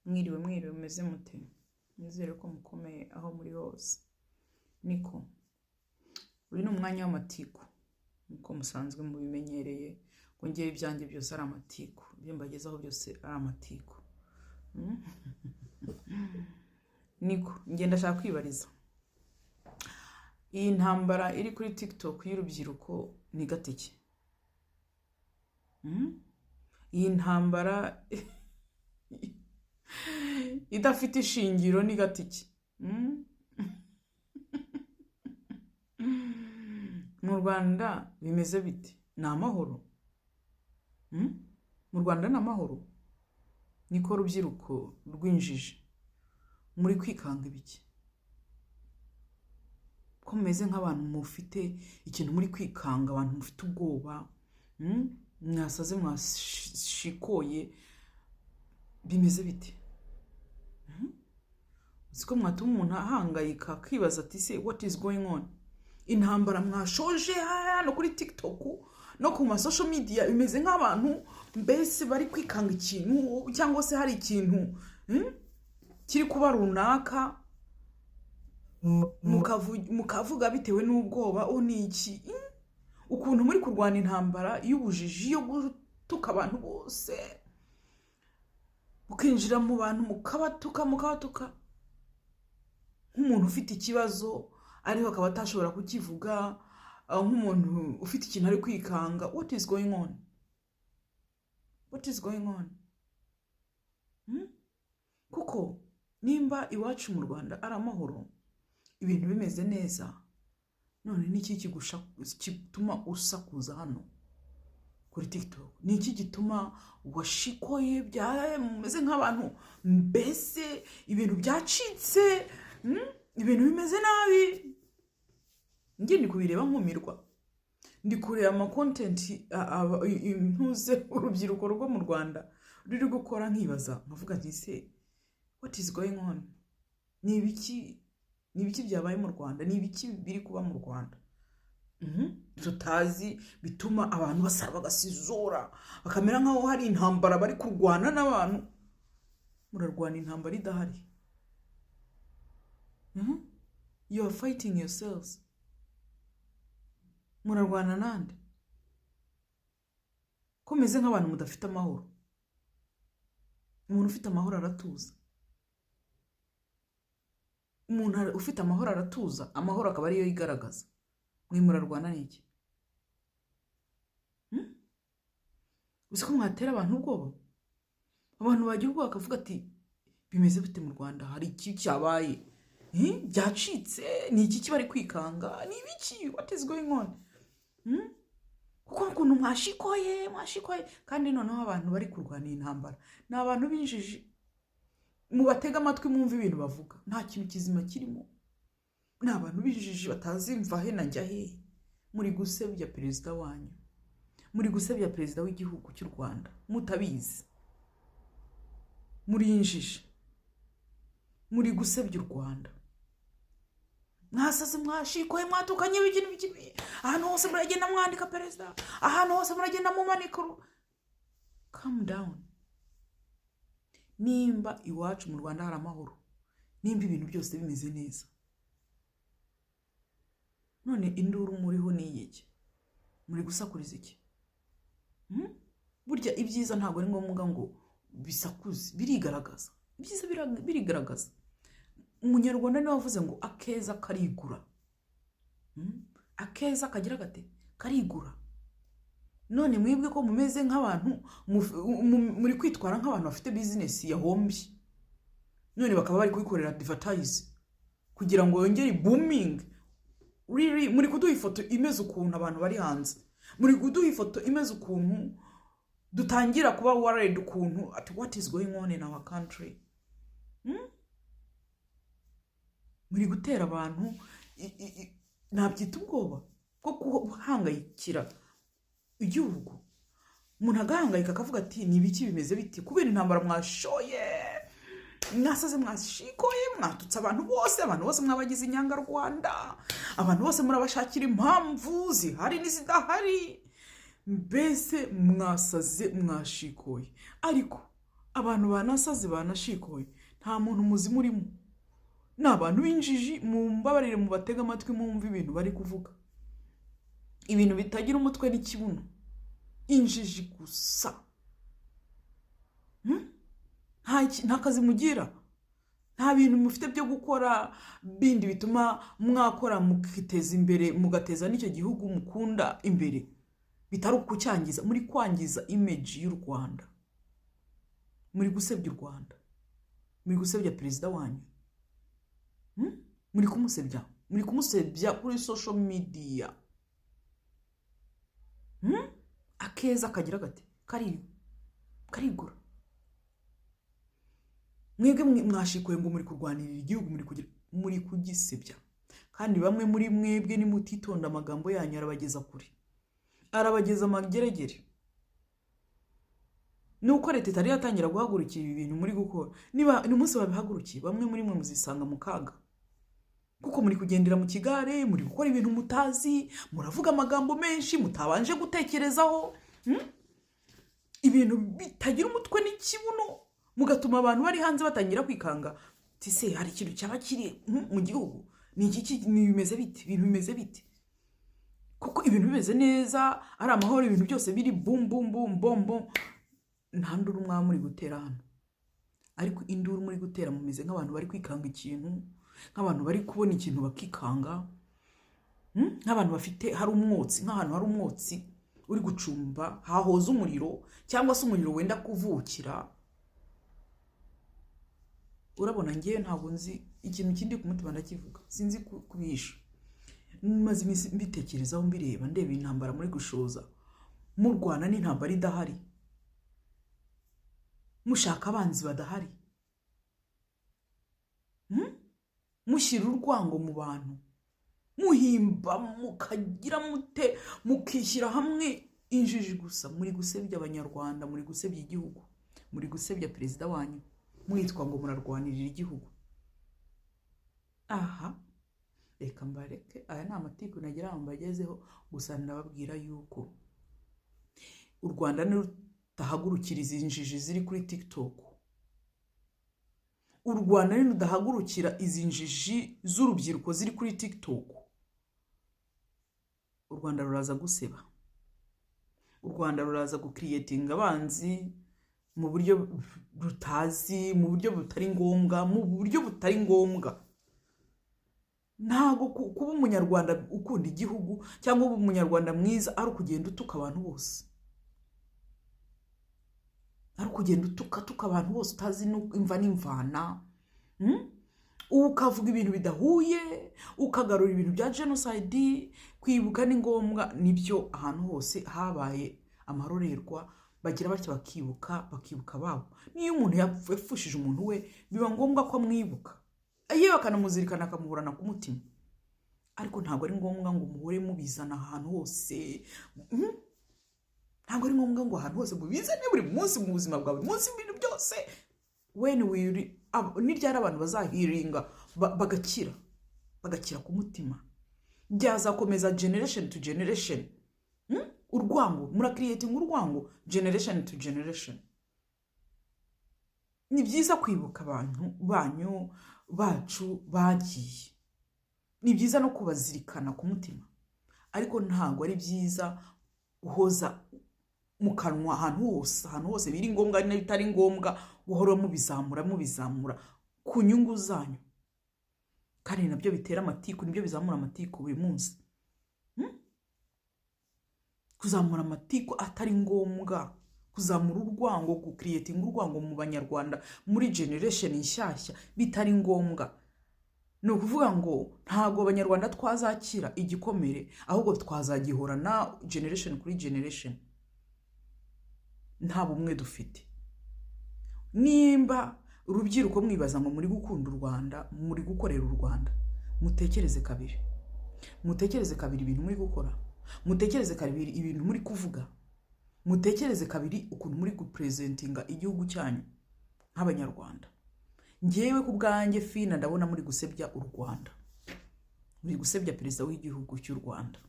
Mwiriwe mumeze mute? Nizere ko mukomeye aho muri hose. Niko uyu ni umwanya w'amatiku nkuko musanzwe mubimenyereye ngo ngewe ibyanjye byose ari amatiku, ibyo mbagezaho byose ari amatiku. Niko ngenda ndashaka kwibariza, iyi ntambara iri kuri TikTok y'urubyiruko ni gatike. Iyi ntambara idafite ishingiro ni gatike. Mu Rwanda bimeze bite? Ni amahoro? Mu Rwanda ni amahoro? Niko rubyiruko rwinjije muri kwikanga ibiki? Ko mumeze nk'abantu mufite ikintu muri kwikanga, abantu mufite ubwoba, mwasaze mwashikoye, bimeze bite? Siko mwatuma umuntu ahangayika akibaza ati se what is going on? Intambara mwashoje hano kuri TikTok no ku ma social media bimeze nk'abantu mbese bari kwikanga ikintu cyangwa se hari ikintu kiri kuba runaka, mukavuga bitewe n'ubwoba ni iki? Ukuntu muri kurwana intambara y'ubujiji yo gutuka abantu bose, ukinjira mu bantu mukabatuka nk'umuntu ufite ikibazo ariko akaba atashobora kukivuga, nk'umuntu ufite ikintu ari kwikanga. What is going on? What is going on? Kuko nimba iwacu mu Rwanda ari amahoro, ibintu bimeze neza, none niki gituma usakuza hano kuri TikTok? Niki gituma washikoye mumeze nk'abantu mbese ibintu byacitse, ibintu bimeze nabi? Ngiye ndi kubireba nkumirwa, ndi kureba ama content impuze urubyiruko rwo mu Rwanda ruri gukora, nkibaza nkavuga nti se what is going on? Ni ibiki byabaye mu Rwanda? Ni ibiki biri kuba mu Rwanda tutazi bituma abantu basara bagasizora bakamera nkaho hari intambara bari kurwana n'abantu? Murarwana intambara idahari. You are fighting yourselves. Murarwana nande? Ko meze nk'abantu mudafite amahoro. Umuntu ufite amahoro aratuza. Umuntu ufite amahoro aratuza, amahoro akaba ariyo yigaragaza. Mwe murarwana n'iki? Uzi ko mwatera abantu ubwoba? Abantu bagira ubwoba bakavuga ati bimeze bite mu Rwanda? Hari iki cyabaye? Byacitse? Ni iki bari kwikanga? Ni ibiki? What is going on? Kuko ukuntu mwashikoye kandi noneho abantu bari kurwana intambara ni abantu binjije. Mubatega amatwi mwumva ibintu bavuga, nta kintu kizima kirimo. Ni abantu binjije batazimva he na njya he. Muri gusebya perezida wanyu, muri gusebya perezida w'igihugu cy'u Rwanda mutabizi. Muri injije, muri gusebya u Rwanda. Mwasaze mwashikoye, mwatukanye ibintu ahantu hose muragenda mwandika perezida, ahantu hose muragenda mu manikoro. Calm down. Nimba iwacu mu Rwanda hari amahoro, nimba ibintu byose bimeze neza, none induru muriho ni iki? Muri gusakuriza iki? Burya ibyiza ntabwo ari ngombwa ngo bisakuze, birigaragaza. Ibyiza birigaragaza. Umunyarwanda niwe wavuze ngo akeza karigura. Akeza kagira gate karigura. None mwebwe ko mumeze nk'abantu muri kwitwara nk'abantu bafite business yahombye, none bakaba bari kuyikorera advertise kugira ngo yongere booming. Really muri kuduha ifoto imeze ukuntu abantu bari hanze, muri kuduha ifoto imeze ukuntu dutangira kuba worried ukuntu at what is going on in our country. Muri gutera abantu nabyita ubwoba bwo guhangayikira igihugu. Umuntu agahangayika akavuga ati ni ibiki bimeze biti? Kubera intambara mwashoye, mwasaze mwashikoye, mwatutse abantu bose mwabagize inyanga Rwanda, abantu bose murabashakira impamvu zihari n'izidahari, mbese mwasaze mwashikoye. Ariko abantu banasaze banashikoye, nta muntu muzima urimo, ni abantu b'injiji. Mumbabarire mu batega amatwi mwumva ibintu bari kuvuga, ibintu bitagira umutwe n'ikibuno, injiji gusa. Nta kazi mugira, nta bintu mufite byo gukora bindi bituma mwakora mukiteza imbere, mugateza n'icyo gihugu mukunda imbere, bitari ukucyangiza. Muri kwangiza image y'u Rwanda, muri gusebya u Rwanda, muri gusebya perezida wanyu, muri kumusebya kuri social media. Akeza kagira gati karigura. Mwebwe mwashikoye ngo muri kurwanirira igihugu, muri kugisebya. Kandi bamwe muri mwebwe nimutitonda amagambo yanyu arabageza kure, arabageza amageregere. Nuko leta itari yatangira guhagurukira ibi bintu muri gukora, niba ni umunsi babihagurukiye, bamwe muri mwe muzisanga mu kaga, kuko muri kugendera mu kigare, muri gukora ibintu mutazi, muravuga amagambo menshi mutabanje gutekerezaho, ibintu bitagira umutwe n'ikibuno, mugatuma abantu bari hanze batangira kwikanga. Tise hari ikintu cyaba kiri mu gihugu, ni iki, ni bimeze bite, ibintu bimeze bite? Kuko ibintu bimeze neza, ari amahoro, ibintu byose biri bum bum bum bom bom, nta nduru mwaba muri gutera hano. Ariko induru muri gutera mumeze nk'abantu bari kwikanga ikintu, nk'abantu bari kubona ikintu bakikanga, nk'abantu bafite hari umwotsi, nk'ahantu hari umwotsi uri gucumba, hahoza umuriro cyangwa se umuriro wenda kuvukira. Urabona ngiye ntabwo nzi ikintu kindi ku mutima ndakivuga, sinzi kubihisha. Maze iminsi mbitekerezaho, mbireba, ndeba intambara muri gushoza mu Rwanda, n'intambara idahari, mushaka abanzi badahari, mushyira urwango mu bantu, muhimba, mukagira mute, mukishyira hamwe. Injiji gusa, muri gusebya abanyarwanda, muri gusebya igihugu, muri gusebya perezida wanyu, mwitwa ngo murarwanirira igihugu. Aha, reka mbareke, aya ni amatiku nagira ngo mbagezeho. Gusa ndababwira yuko u Rwanda nirudahagurukira izi injiji ziri kuri TikTok, u Rwanda nirudahagurukira izi injiji z'urubyiruko ziri kuri TikTok, u Rwanda ruraza guseba, u Rwanda ruraza gukriyetinga abanzi mu buryo rutazi, mu buryo butari ngombwa, mu buryo butari ngombwa. Ntago kuba umunyarwanda ukunda igihugu cyangwa uba umunyarwanda mwiza ari ukugenda utuka abantu bose, ari ukugenda utuka abantu bose utazi imva n'imvana, ukavuga ibintu bidahuye, ukagarura ibintu bya genocide. Kwibuka ni ngombwa, nibyo ahantu hose habaye amarorerwa bagira batyo bakibuka babo. Niyo umuntu yapfushije umuntu we, biba ngombwa ko amwibuka, yewe bakanamuzirikana, akamuhorana ku mutima. Ariko ntabwo ari ngombwa ngo muhore mubizana ahantu hose, ntabwo ari ngombwa ngo ahantu hose mubizane buri munsi mu buzima bwawe, buri munsi ibintu byose. Niryari abantu bazahiringa bagakira ku mutima, byazakomeza generation to generation. Urwango, murakriyetinga urwango generation to generation. Ni byiza kwibuka abantu banyu bacu bagiye, ni byiza no kubazirikana ku mutima, ariko ntabwo ari byiza guhoza mu kanwa ahantu hose biri ngombwa n'ibitari ngombwa, guhora mubizamura ku nyungu zanyu. Kandi nabyo bitera amatiku, nibyo bizamura amatiku buri munsi. Kuzamura amatiku atari ngombwa, kuzamura urwango, gukriyetinga urwango mu banyarwanda muri generation nshyashya bitari ngombwa. Ni ukuvuga ngo ntago abanyarwanda twazakira igikomere, ahubwo twazagihorana generation kuri generation. Nta bumwe dufite. Nimba urubyiruko mwibaza ngo muri gukunda u Rwanda, muri gukorera u Rwanda, mutekereze kabiri. Mutekereze kabiri ibintu muri gukora, mutekereze kabiri ibintu muri kuvuga, mutekereze kabiri ukuntu muri gupresentinga igihugu cyanyu nk'abanyarwanda. Ngewe ku bwanjye Fina ndabona muri gusebya u Rwanda, muri gusebya perezida w'igihugu cy'u Rwanda.